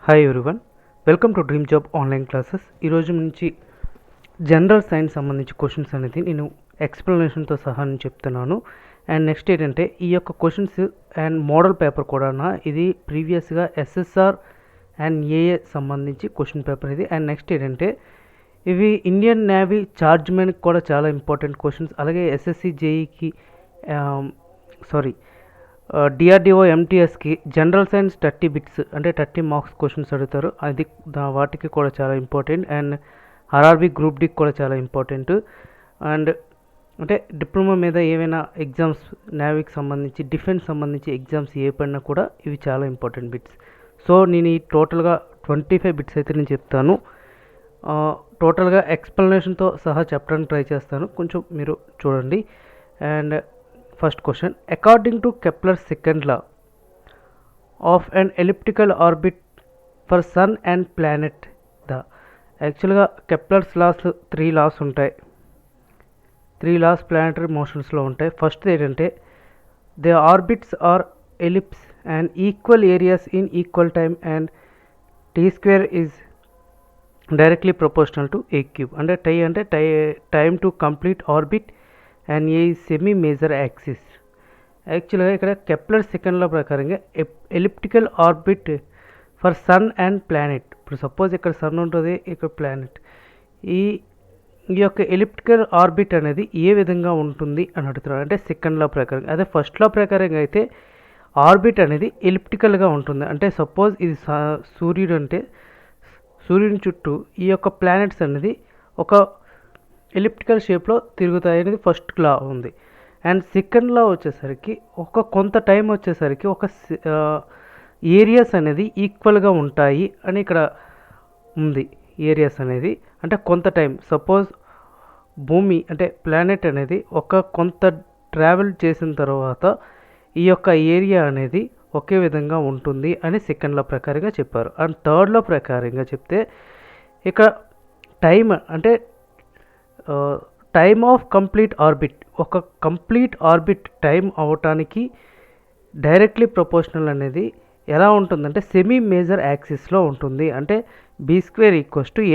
Hi everyone, welcome to dream job online classes. ఈరోజు నుంచి general science సంబంధించి questions అనేది నేను ఎక్స్ప్లెనేషన్తో సహా నేను చెప్తున్నాను. అండ్ నెక్స్ట్ ఏంటంటే ఈ యొక్క క్వశ్చన్స్ అండ్ మోడల్ పేపర్ కూడా ఇది ప్రీవియస్గా ఎస్ఎస్ఆర్ అండ్ ఏఏ సంబంధించి క్వశ్చన్ పేపర్ ఇది. అండ్ నెక్స్ట్ ఏంటంటే ఇవి ఇండియన్ నేవీ చార్జ్మెన్కి కూడా చాలా ఇంపార్టెంట్ క్వశ్చన్స్. అలాగే ఎస్ఎస్సి జేఈకి డిఆర్డిఓ ఎంటీఎస్కి జనరల్ సైన్స్ 30 బిట్స్ అంటే 30 మార్క్స్ క్వశ్చన్స్ అడుగుతారు. అది వాటికి కూడా చాలా ఇంపార్టెంట్. అండ్ ఆర్ఆర్బి గ్రూప్ డికి కూడా చాలా ఇంపార్టెంట్. అండ్ అంటే డిప్లొమా మీద ఏమైనా ఎగ్జామ్స్ నేవీకి సంబంధించి డిఫెన్స్ సంబంధించి ఎగ్జామ్స్ ఏ పడినా కూడా ఇవి చాలా ఇంపార్టెంట్ బిట్స్. సో నేను ఈ టోటల్గా 25 బిట్స్ అయితే నేను చెప్తాను. టోటల్గా ఎక్స్ప్లెనేషన్తో సహా చెప్పడానికి ట్రై చేస్తాను, కొంచెం మీరు చూడండి. And first question, according to Kepler's second law of an elliptical orbit for sun and planet యాక్చువల్గా కెప్లర్స్ లాస్ 3 లాస్ ఉంటాయి. 3 లాస్ ప్లానెటరీ మోషన్స్లో ఉంటాయి. ఫస్ట్ ఏంటంటే the orbits are ellipse and equal areas in equal time and T square is directly proportional to a cube. అంటే time to complete orbit and a semi major axis. యాక్చువల్గా ఇక్కడ Kepler second law ప్రకారంగా elliptical orbit for sun and planet. ఇప్పుడు suppose ఇక్కడ sun ఉంటుంది, ఇక్కడ planet. ఈ యొక్క ఎలిప్టికల్ ఆర్బిట్ అనేది ఏ విధంగా ఉంటుంది అని అడుగుతున్నారు, అంటే సెకండ్ లా ప్రకారంగా. అదే ఫస్ట్ లా ప్రకారంగా అయితే ఆర్బిట్ అనేది ఎలిప్టికల్గా ఉంటుంది. అంటే సపోజ్ ఇది సూర్యుడు అంటే సూర్యుని చుట్టూ ఈ యొక్క ప్లానెట్స్ అనేది ఒక ఎలిప్టికల్ షేప్లో తిరుగుతాయి అనేది ఫస్ట్ లా ఉంది. అండ్ సెకండ్ లా వచ్చేసరికి కొంత టైం వచ్చేసరికి ఏరియాస్ అనేది ఈక్వల్గా ఉంటాయి అని ఇక్కడ ఉంది. ఏరియాస్ అనేది అంటే కొంత టైం, సపోజ్ భూమి అంటే ప్లానెట్ అనేది కొంత ట్రావెల్ చేసిన తర్వాత ఈ యొక్క ఏరియా అనేది ఒకే విధంగా ఉంటుంది అని సెకండ్ లా ప్రకారంగా చెప్పారు. అండ్ థర్డ్ లా ప్రకారంగా చెప్తే ఇక్కడ టైం అంటే time of complete orbit, complete orbit time అవటానికి డైరెక్ట్లీ ప్రపోర్షనల్ అనేది ఎలా ఉంటుందంటే సెమీ మేజర్ యాక్సిస్లో ఉంటుంది. అంటే b² =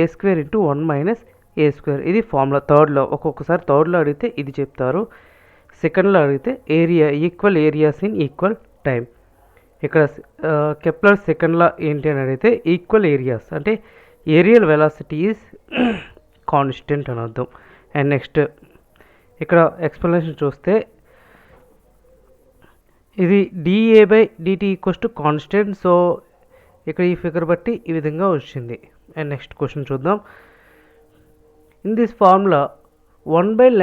a² × 1 - a². ఇది ఫార్ములా థర్డ్లో. ఒక్కొక్కసారి థర్డ్లో అడిగితే ఇది చెప్తారు, సెకండ్లో అడిగితే equal areas in equal time. ఇక్కడ కెప్లర్ సెకండ్ లా ఏంటి అని అడిగితే ఈక్వల్ ఏరియాస్ అంటే ఏరియల్ వెలాసిటీ ఈజ్ కాన్స్టెంట్ అని అర్థం. అండ్ నెక్స్ట్ ఇక్కడ ఎక్స్ప్లెనేషన్ చూస్తే ఇది dA/dt = కాన్స్టెంట్. సో ఇక్కడ ఈ ఫిగర్ బట్టి ఈ విధంగా వచ్చింది. అండ్ నెక్స్ట్ క్వశ్చన్ చూద్దాం. In this formula 1/λ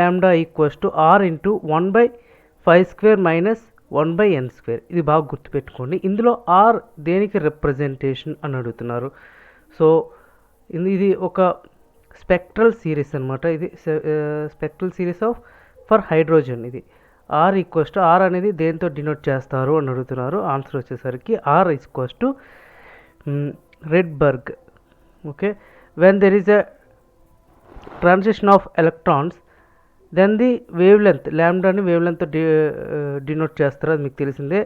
= r × 1/φ² - 1/n². ఇది బాగా గుర్తుపెట్టుకోండి. ఇందులో r దేనికి రిప్రజెంటేషన్ అని అడుగుతున్నారు. సో ఇది ఒక స్పెక్ట్రల్ సిరీస్ అనమాట. ఇది స్పెక్ట్రల్ సిరీస్ ఫర్ హైడ్రోజన్. ఇది r అనేది దేంతో డినోట్ చేస్తారు అని అడుగుతున్నారు. ఆన్సర్ వచ్చేసరికి r = Rydberg. Okay, when there is a transition of electrons then the wavelength, ల్యాండాని వేవ్ లెంత్ డినోట్ చేస్తారు, అది మీకు తెలిసిందే.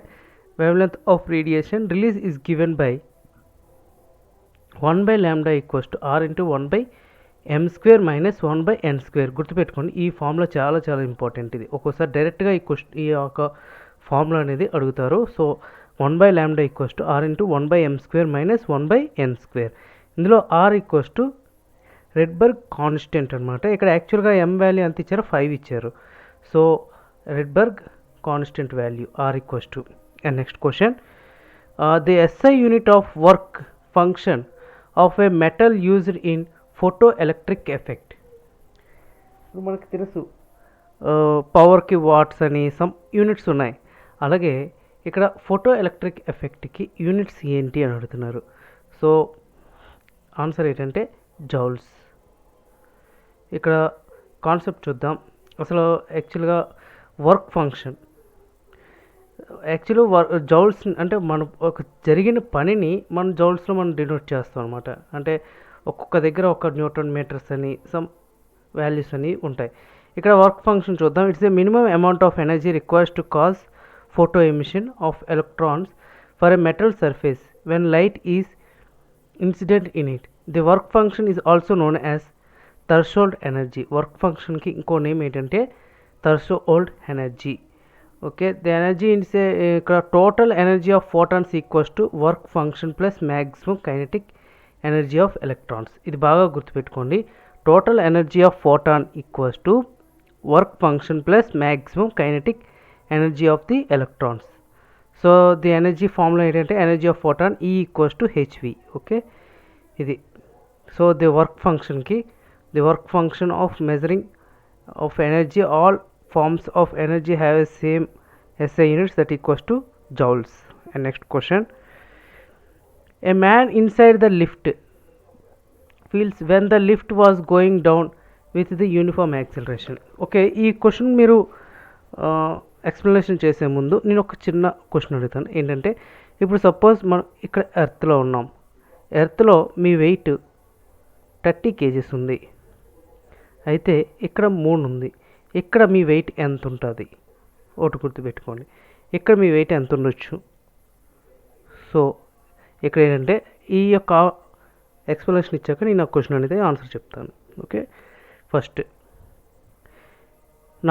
Wavelength of radiation release is given by 1/λ = r × 1/m² - 1/n². గుర్తుపెట్టుకోండి, ఈ ఫార్ములా చాలా చాలా ఇంపార్టెంట్. ఇది ఒక్కోసారి డైరెక్ట్గా ఈ యొక్క ఫార్ములా అనేది అడుగుతారు. So 1/λ = r × 1/m² - 1/n². ఇందులో r = రెడ్బర్గ్ కాన్స్టెంట్ అనమాట. ఇక్కడ యాక్చువల్గా m వాల్యూ ఎంత ఇచ్చారో 5 ఇచ్చారు. So Rydberg constant value r = and next question, the SI unit of work function of a metal used in photoelectric effect. ఇప్పుడు మనకు తెలుసు పవర్కి వాట్స్ అని సమ్ యూనిట్స్ ఉన్నాయి. అలాగే ఇక్కడ ఫోటో ఎలక్ట్రిక్ ఎఫెక్ట్కి యూనిట్స్ ఏంటి అని అడుగుతున్నారు. సో ఆన్సర్ ఏంటంటే జౌల్స్. ఇక్కడ కాన్సెప్ట్ చూద్దాం. అసలు యాక్చువల్గా వర్క్ ఫంక్షన్ జౌల్స్ అంటే మనం జరిగిన పనిని మనం జౌల్స్లో మనం డినోట్ చేస్తాం అనమాట. అంటే ఒక్కొక్క దగ్గర 1 న్యూటన్ మీటర్స్ అని సమ్ వాల్యూస్ అని ఉంటాయి. ఇక్కడ వర్క్ ఫంక్షన్ చూద్దాం. It's a minimum amount of energy requires to cause photo emission of electrons for a metal surface when light is incident in it. The work function is also known as threshold energy. Work function ki inko name ఏంటంటే threshold energy. Okay, the energy is ఇక్కడ total energy of photons equals to work function plus maximum kinetic energy of electrons. ఇది బాగా గుర్తుపెట్టుకోండి. Total energy of photon equals to work function plus maximum kinetic energy of the electrons. So the energy formula ఏంటంటే energy of photon E equals to hv. Okay, ఇది so the work function ki the work function of measuring of energy, all forms of energy have a same SI units, that equals to joules. And next question, a man inside the lift feels when the lift was going down with the uniform acceleration. Okay, ఈ question మీరు explanation చేసే ముందు నేను ఒక చిన్న question అడుగుతాను. ఏంటంటే ఇప్పుడు సపోజ్ మనం ఇక్కడ ఎర్త్లో ఉన్నాం. ఎర్త్లో మీ వెయిట్ 30 kgs ఉంది. అయితే ఇక్కడ మూన్ ఉంది. ఇక్కడ మీ వెయిట్ ఎంత ఉంటుంది? ఒకటి గుర్తుపెట్టుకోండి, ఇక్కడ మీ వెయిట్ ఎంత ఉండొచ్చు. సో ఇక్కడ ఏంటంటే ఈ యొక్క ఎక్స్ప్లెనేషన్ ఇచ్చాక నేను ఆ క్వశ్చన్ అనేది ఆన్సర్ చెప్తాను. Okay, first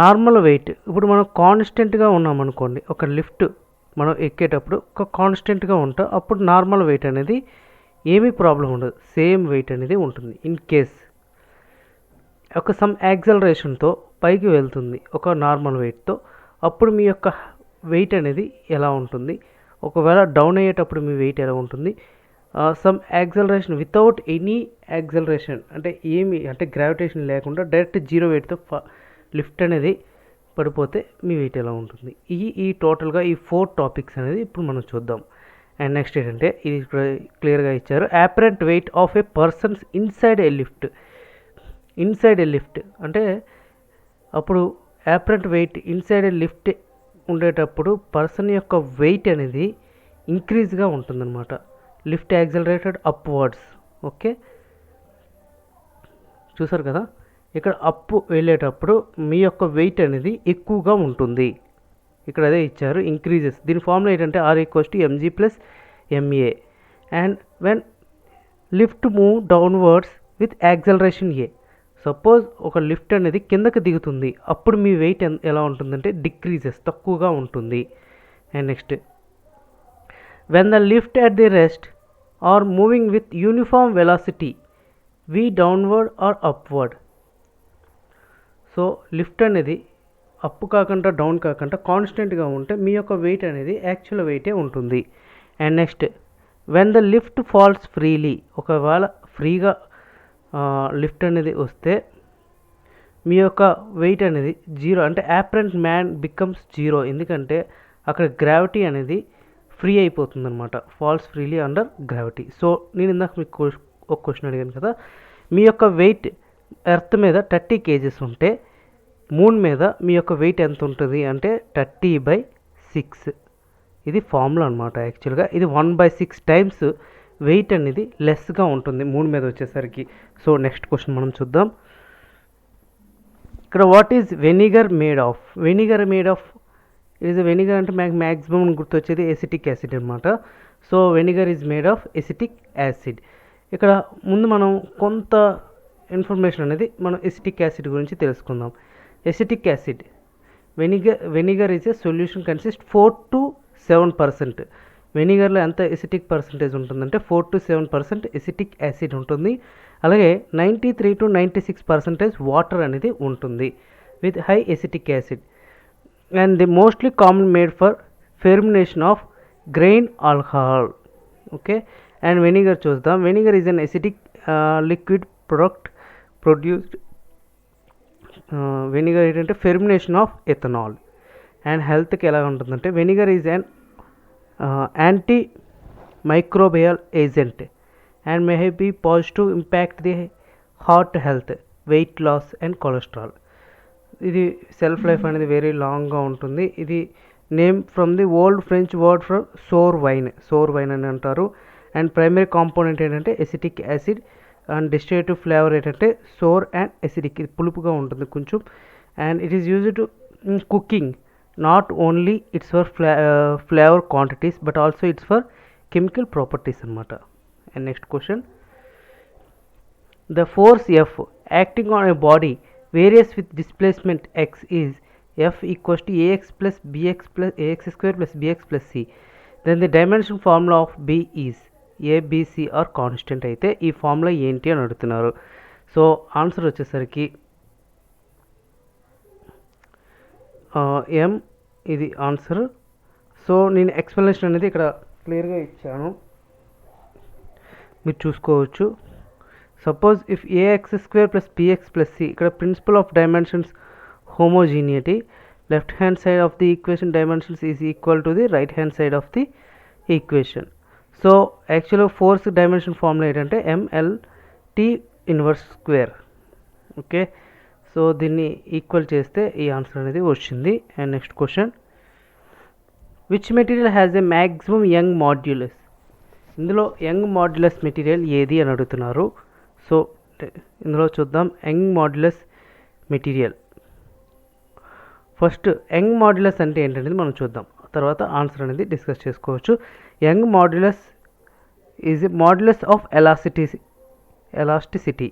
normal weight. ఇప్పుడు మనం కాన్స్టెంట్గా ఉన్నాం అనుకోండి, ఒక లిఫ్ట్ మనం ఎక్కేటప్పుడు ఒక కాన్స్టెంట్గా ఉంటాం, అప్పుడు నార్మల్ వెయిట్ అనేది ఏమీ ప్రాబ్లం ఉండదు, సేమ్ వెయిట్ అనేది ఉంటుంది. ఇన్ కేస్ ఒక సమ్ యాక్సలరేషన్తో పైకి వెళ్తుంది ఒక నార్మల్ వెయిట్తో, అప్పుడు మీ యొక్క వెయిట్ అనేది ఎలా ఉంటుంది? ఒకవేళ డౌన్ అయ్యేటప్పుడు మీ వెయిట్ ఎలా ఉంటుంది? Some acceleration without any acceleration, అంటే ఏమి అంటే గ్రావిటేషన్ లేకుండా డైరెక్ట్ జీరో వెయిట్తో లిఫ్ట్ అనేది పడిపోతే మీ వెయిట్ ఎలా ఉంటుంది? ఈ టోటల్గా ఈ 4 టాపిక్స్ అనేది ఇప్పుడు మనం చూద్దాం. అండ్ నెక్స్ట్ ఏంటంటే ఇది క్లియర్గా ఇచ్చారు, apparent weight of A persons inside A lift. Inside A lift అంటే అప్పుడు అపరెంట్ వెయిట్ ఇన్సైడ్ ఏ లిఫ్ట్ ఉండేటప్పుడు పర్సన్ యొక్క వెయిట్ అనేది ఇంక్రీజ్గా ఉంటుందన్నమాట. Lift accelerated upwards. ఓకే, చూసారు కదా, ఇక్కడ అప్ వెళ్ళేటప్పుడు మీ యొక్క వెయిట్ అనేది ఎక్కువగా ఉంటుంది. ఇక్కడ అదే ఇచ్చారు, ఇంక్రీజెస్. దీని ఫార్ములా ఏంటంటే R = mg + ma. And when lift move downwards with acceleration A. Suppose ఒక లిఫ్ట్ అనేది కిందకి దిగుతుంది, అప్పుడు మీ వెయిట్ ఎలా ఉంటుందంటే డిక్రీజెస్, తక్కువగా ఉంటుంది. And next, when the lift at the rest are moving with uniform velocity V downward or upward. So lift అనేది అప్ కాకుండా డౌన్ కాకుండా కాన్స్టెంట్గా ఉంటే మీ యొక్క వెయిట్ అనేది యాక్చువల్ వెయిటే ఉంటుంది. And next, when the lift falls freely. ఒకవేళ ఫ్రీగా లిఫ్ట్ అనేది వస్తే మీ యొక్క వెయిట్ అనేది జీరో, అంటే అపరెంట్ మ్యాన్ బికమ్స్ జీరో. ఎందుకంటే అక్కడ గ్రావిటీ అనేది ఫ్రీ అయిపోతుంది అనమాట, falls freely under gravity. So నేను ఇందాక మీకు ఒక క్వశ్చన్ అడిగాను కదా, మీ యొక్క వెయిట్ ఎర్త్ మీద 30 kgs ఉంటే మూన్ మీద మీ యొక్క వెయిట్ ఎంత ఉంటుంది అంటే 30/6. ఇది ఫార్ములా అనమాట. యాక్చువల్గా ఇది 1/6 టైమ్స్ వెయిట్ అనేది లెస్గా ఉంటుంది మూన్ మీద వచ్చేసరికి. సో నెక్స్ట్ క్వశ్చన్ మనం చూద్దాం. ఇక్కడ what is vinegar made of? Vinegar made of is vinegar అంటే మ్యాక్సిమం గుర్తొచ్చేది ఎసిటిక్ యాసిడ్ అనమాట. So vinegar is made of acetic acid. ఇక్కడ ముందు మనం కొంత ఇన్ఫర్మేషన్ అనేది మనం ఎసిటిక్ యాసిడ్ గురించి తెలుసుకుందాం. Acetic acid vinegar is a solution consist 4 to 7%. వెనిగర్లో ఎంత ఎసిటిక్ పర్సంటేజ్ ఉంటుందంటే 4 to 7% ఎసిటిక్ యాసిడ్ ఉంటుంది. అలాగే 93 to 96% వాటర్ అనేది ఉంటుంది with high acetic acid. And the mostly common made for fermentation of grain alcohol. Okay, and vinegar చూద్దాం. Vinegar is an acetic liquid product produced. Vinegar ఏంటంటే fermentation of ethanol. And హెల్త్కి ఎలా ఉంటుందంటే vinegar is an antimicrobial agent and may be positive impact the heart health, weight loss and cholesterol. ఇది self life అనేది very లాంగ్గా ఉంటుంది. ఇది name from the old French word for sour wine. Sour wine అని అంటారు. And primary component ఏంటంటే acetic acid and distillative flavour ఏంటంటే sour and acidic. ఇది పులుపుగా ఉంటుంది కొంచెం. And it is used to cooking. Not only it's for flavour quantities but also it's for chemical properties అనమాట. And next question, the force F acting on a body varies with displacement x is F equals to ax plus bx plus ax square plus bx plus c. Then the dimension formula of B is A, B, C are constant. అయితే ఈ formula ఏంటి అని అడుగుతున్నారు. So answer వచ్చేసరికి ఎం ఇది answer. So నేను explanation అనేది ఇక్కడ క్లియర్గా ఇచ్చాను, మీరు చూసుకోవచ్చు. Suppose if a x square plus b x plus c, ఇక్కడ principle of dimensions homogeneity, left hand side of the equation dimensions is equal to the right hand side of the equation. So actually force dimension formula ఏంటంటే mlt inverse square. Okay, so దీన్ని equal చేస్తే ఈ answer అనేది వచ్చింది. And next question, which material has a maximum young modulus? ఇందులో young modulus material ఏది అని అడుగుతున్నారు. సో ఇందులో చూద్దాం young modulus material. First young modulus అంటే ఏంటనేది మనం చూద్దాం, తర్వాత ఆన్సర్ అనేది డిస్కస్ చేసుకోవచ్చు. Young modulus is a modulus of elasticity.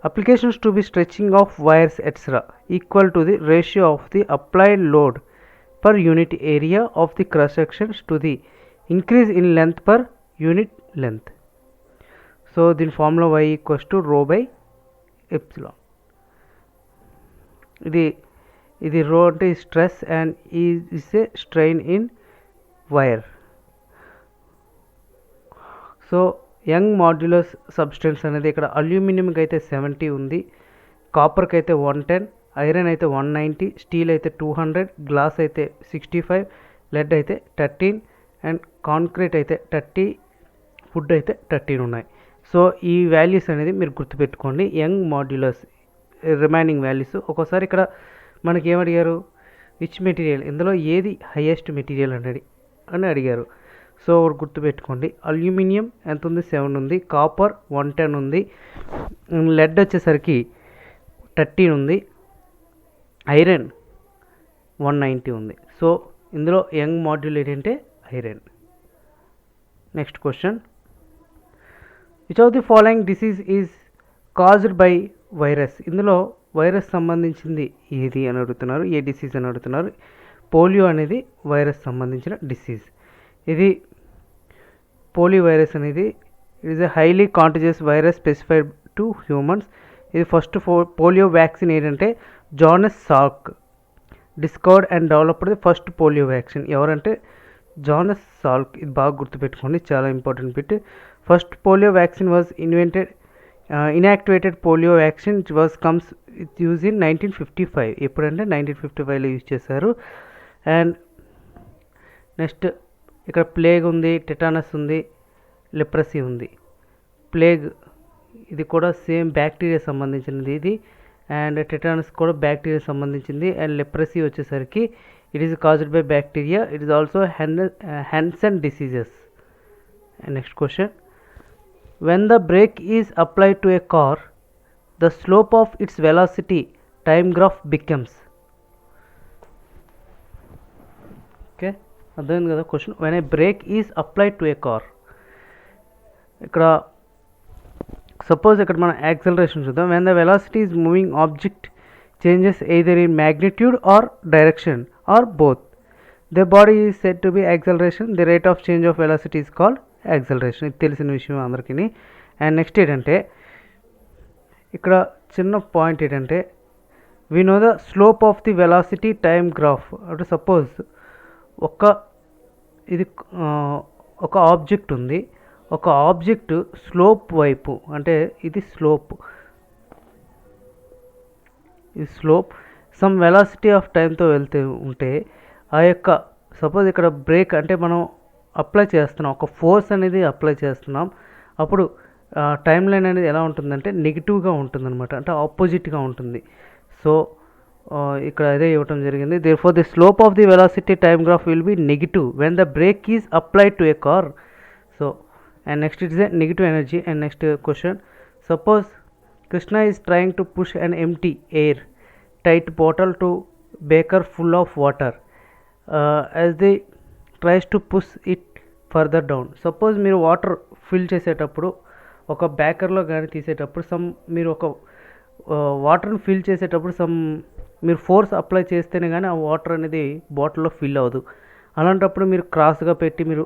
Applications to be stretching of wires etc. equal to the ratio of the applied load per unit area of the cross sections to the increase in length per unit length. So దీని formula y equals to rho by epsilon. ఇది రో అంటే stress and is a strain in wire. So young modulus substance అనేది ఇక్కడ అల్యూమినియంకి అయితే 70 ఉంది, కాపర్కి అయితే 110, iron అయితే 190, స్టీల్ అయితే 200, గ్లాస్ అయితే 65, లెడ్ అయితే 13 అండ్ కాంక్రీట్ అయితే 30, వుడ్ అయితే 13 ఉన్నాయి. సో ఈ వాల్యూస్ అనేది మీరు గుర్తుపెట్టుకోండి, యంగ్ మాడ్యులస్ రిమైనింగ్ వాల్యూస్. ఒక్కోసారి ఇక్కడ మనకి ఏమడిగారు, విచ్ మెటీరియల్, ఇందులో ఏది హైయెస్ట్ మెటీరియల్ అని అడిగారు. సో గుర్తుపెట్టుకోండి, అల్యూమినియం ఎంత ఉంది, 7 ఉంది, కాపర్ 110 ఉంది, లెడ్ వచ్చేసరికి 13 ఉంది, ఐరన్ 190 ఉంది. సో ఇందులో యంగ్ మాడ్యుల్ ఏంటంటే iron. Next question, which of the following disease is caused by virus? ఇందులో వైరస్ సంబంధించింది ఏది అని అడుగుతున్నారు, ఏ డిసీజ్ అని అడుగుతున్నారు. పోలియో అనేది వైరస్ సంబంధించిన డిసీజ్. ఇది పోలియో వైరస్ అనేది it is a highly contagious virus specified to humans. ఇది ఫస్ట్ పోలియో వ్యాక్సిన్ ఏంటంటే Jonas Salk discovered and developed the first polio vaccine. ఎవరంటే జానస్ సాల్క్. ఇది బాగా గుర్తుపెట్టుకోండి, చాలా important bit. First polio vaccine was invented inactivated polio vaccine which was comes with use in 1955. ఎప్పుడంటే 1955లో use చేశారు. And next ఇక్కడ plague ఉంది, tetanus ఉంది, లెప్రసీ ఉంది. ప్లేగ్ ఇది కూడా సేమ్ బ్యాక్టీరియా సంబంధించినది ఇది, అండ్ టెటానస్ కూడా బ్యాక్టీరియా సంబంధించింది. అండ్ లెప్రసీ వచ్చేసరికి it is caused by bacteria. It is also Hansen diseases. And next question, when the brake is applied to a car, the slope of its velocity time graph becomes. Okay, అర్థమైంది కదా question. when a brake is applied to a car, ఇక్కడ suppose ఇక్కడ మన acceleration చూద్దాం. when the velocity is moving object changes either in magnitude or direction or both, the body is said to be acceleration. The rate of change of velocity is called acceleration. ఇది తెలిసిన విషయం అందరికీ. And next ఏంటంటే ఇక్కడ చిన్న point ఏంటంటే we know the slope of the velocity time graph. అంటే suppose ఒక ఆబ్జెక్ట్ ఉంది, ఒక ఆబ్జెక్ట్ స్లోప్ వైపు, అంటే ఇది స్లోప్, ఇది స్లోప్ సమ్ వెలాసిటీ ఆఫ్ టైంతో వెళ్తే ఉంటే ఆ యొక్క సపోజ్ ఇక్కడ బ్రేక్ అంటే మనం అప్లై చేస్తున్నాం, ఒక ఫోర్స్ అనేది అప్లై చేస్తున్నాం, అప్పుడు టైం లైన్ అనేది ఎలా ఉంటుందంటే నెగిటివ్గా ఉంటుందన్నమాట, అంటే ఆపోజిట్గా ఉంటుంది. సో ఇక్కడ అదే ఇవ్వటం జరిగింది. Therefore the slope of the velocity time graph will be negative when the brake is applied to a car. So and next it is a negative energy. And next question, suppose Krishna is trying to push an empty airtight bottle to beaker full of water as the tries to push it further down. Suppose మీరు water fill చేసేటప్పుడు ఒక బేకర్లో కానీ తీసేటప్పుడు మీరు ఒక వాటర్ని fill చేసేటప్పుడు మీరు ఫోర్స్ అప్లై చేస్తేనే కానీ ఆ వాటర్ అనేది బాటిల్లో ఫిల్ అవ్వదు. అలాంటప్పుడు మీరు క్రాస్గా పెట్టి మీరు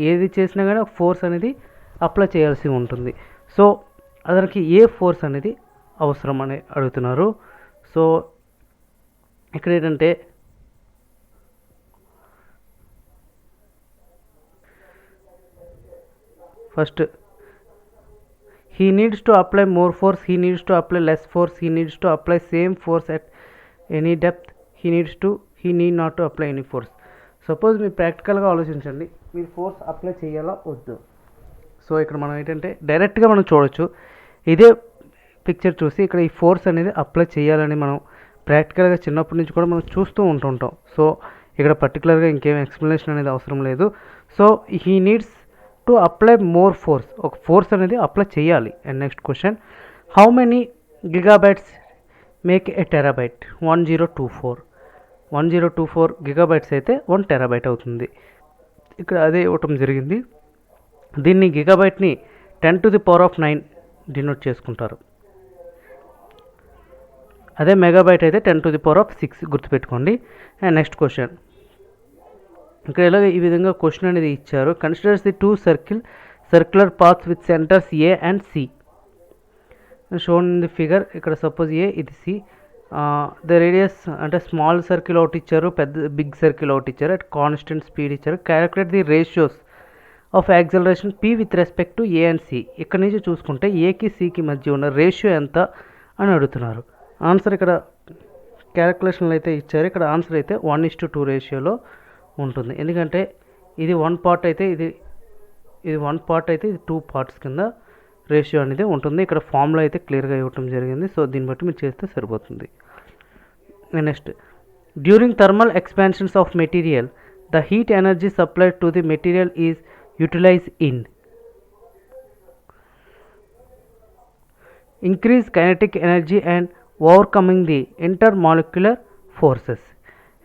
ఏది చేసినా కానీ ఫోర్స్ అనేది అప్లై చేయాల్సి ఉంటుంది. సో అతనికి ఏ ఫోర్స్ అనేది అవసరం అని అడుగుతున్నారు. సో ఇక్కడ ఏంటంటే first he needs to apply more force, he needs to apply less force, he needs to apply same force at any depth, he need not to apply any force. Suppose మీరు ప్రాక్టికల్గా ఆలోచించండి, మీరు force apply చేయాలా వద్దు. So ఇక్కడ మనం ఏంటంటే డైరెక్ట్గా మనం చూడొచ్చు, ఇదే పిక్చర్ చూసి ఇక్కడ ఈ ఫోర్స్ అనేది అప్లై చేయాలని మనం ప్రాక్టికల్గా చిన్నప్పటి నుంచి కూడా మనం చూస్తూ ఉంటుంటాం. సో ఇక్కడ పర్టికులర్గా ఇంకేం ఎక్స్ప్లెనేషన్ అనేది అవసరం లేదు. So he needs to apply more force, ఒక ఫోర్స్ అనేది అప్లై చేయాలి. And next question, how many gigabytes make a terabyte? 1024 gigabytes అయితే 1 టెరాబైట్ అవుతుంది. ఇక్కడ అదే ఇవ్వటం జరిగింది. దీన్ని గిగాబైట్ని 10⁹ డినోట్ చేసుకుంటారు. అదే మెగాబైట్ అయితే 10⁶ గుర్తుపెట్టుకోండి. అండ్ నెక్స్ట్ క్వశ్చన్, ఇక్కడ ఇలాగ ఈ విధంగా క్వశ్చన్ అనేది ఇచ్చారు. Considers the 2 circular paths with centres A and C shown in the figure. ఇక్కడ సపోజ్ ఏ, ఇది సి. ద రేడియస్ అంటే స్మాల్ సర్కిల్ ఒకటి ఇచ్చారు, బిగ్ సర్కిల్ ఒకటి ఇచ్చారు, అట్ కాన్స్టెంట్ స్పీడ్ ఇచ్చారు. Calculate the ratios of acceleration P with respect to A and C. ఇక్కడ నుంచి చూసుకుంటే ఏకి సికి మధ్య ఉన్న రేషియో ఎంత అని అడుగుతున్నారు. ఆన్సర్ ఇక్కడ క్యాలిక్యులేషన్లు అయితే ఇచ్చారు, ఇక్కడ ఆన్సర్ అయితే 1:2 రేషియోలో ఉంటుంది. ఎందుకంటే ఇది 1 పార్ట్ అయితే ఇది 1 పార్ట్ అయితే ఇది 2 పార్ట్స్ కింద రేషియో అనేది ఉంటుంది. ఇక్కడ ఫార్ములా అయితే క్లియర్గా ఇవ్వటం జరిగింది. సో దీన్ని బట్టి మీరు చేస్తే సరిపోతుంది. Next, during thermal expansions of material the heat energy supplied to the material is utilise in increase kinetic energy and overcoming the intermolecular forces.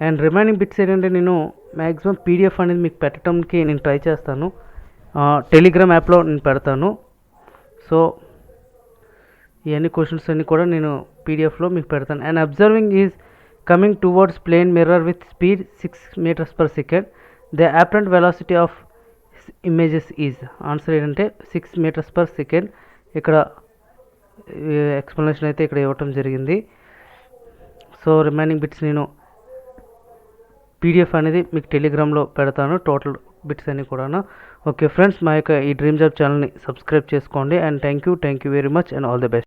And remaining bits ఏంటంటే నేను మ్యాక్సిమం పీడిఎఫ్ అనేది మీకు పెట్టడానికి నేను ట్రై చేస్తాను. టెలిగ్రామ్ యాప్లో నేను పెడతాను. సో ఇవన్నీ క్వశ్చన్స్ అన్నీ కూడా నేను పీడిఎఫ్లో మీకు పెడతాను. And observing is coming towards plane mirror with speed 6 meters/second. The apparent velocity of images is. Answer ఏంటంటే 6 meters/second. ఇక్కడ ఎక్స్ప్లెనేషన్ అయితే ఇక్కడ ఇవ్వటం జరిగింది. సో రిమైనింగ్ బిట్స్ నేను పీడిఎఫ్ అనేది మీకు టెలిగ్రామ్లో పెడతాను, టోటల్ బిట్స్ అన్నీ కూడా. ఓకే ఫ్రెండ్స్, మా యొక్క ఈ డ్రీమ్ జాబ్ ఛానల్ని సబ్స్క్రైబ్ చేసుకోండి. And thank you very much and all the best.